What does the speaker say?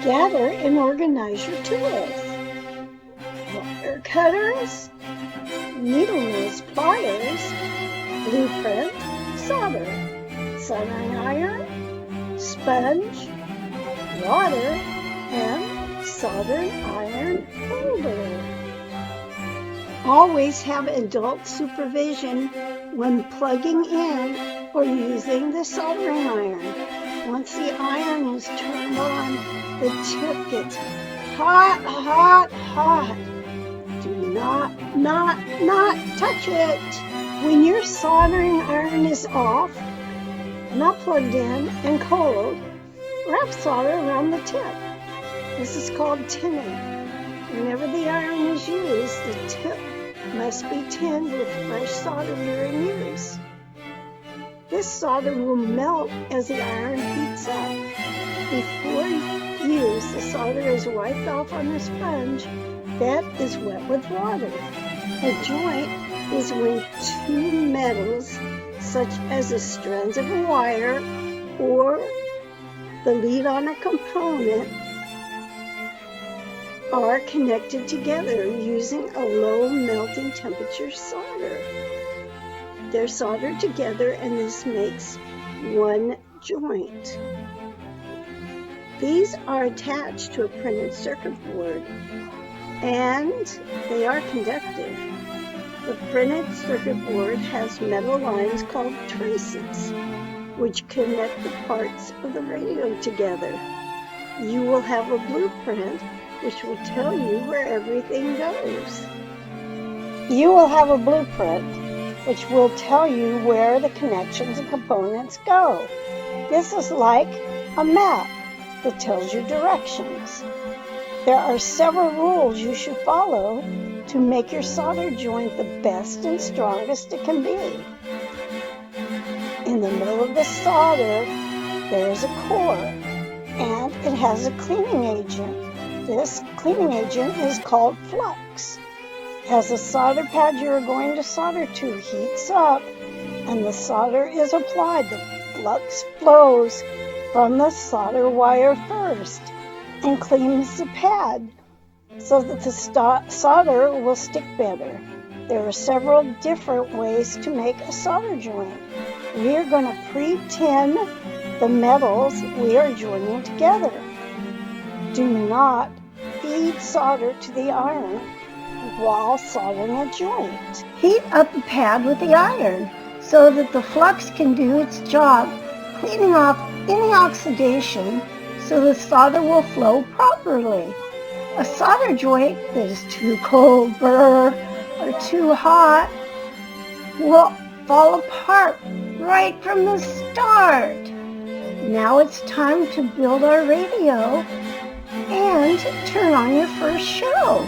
Gather and organize your tools. Wire cutters, needle nose pliers, blueprint, solder, soldering iron, sponge, water, and soldering iron holder. Always have adult supervision when plugging in or using the soldering iron. Once the iron is turned on, the tip gets hot, hot, hot. Do not touch it. When your soldering iron is off, not plugged in, and cold, wrap solder around the tip. This is called tinning. Whenever the iron is used, the tip must be tinned with fresh solder during use. This solder will melt as the iron heats up. Before use, the solder is wiped off on a sponge that is wet with water. A joint is when two metals, such as the strands of a wire or the lead on a component, are connected together using a low melting temperature solder. They're soldered together and this makes one joint. These are attached to a printed circuit board and they are conductive. The printed circuit board has metal lines called traces, which connect the parts of the radio together. You will have a blueprint which will tell you where everything goes. You will have a blueprint which will tell you where the connections and components go. This is like a map that tells you directions. There are several rules you should follow to make your solder joint the best and strongest it can be. In the middle of the solder, there is a core, and it has a cleaning agent. This cleaning agent is called flux. As the solder pad you are going to solder to heats up and the solder is applied, the flux flows from the solder wire first and cleans the pad so that the solder will stick better. There are several different ways to make a solder joint. We are going to pre-tin the metals we are joining together. Do not feed solder to the iron while soldering a joint. Heat up the pad with the iron so that the flux can do its job, cleaning off any oxidation so the solder will flow properly. A solder joint that is too cold, burr, or too hot will fall apart right from the start. Now it's time to build our radio and turn on your first show.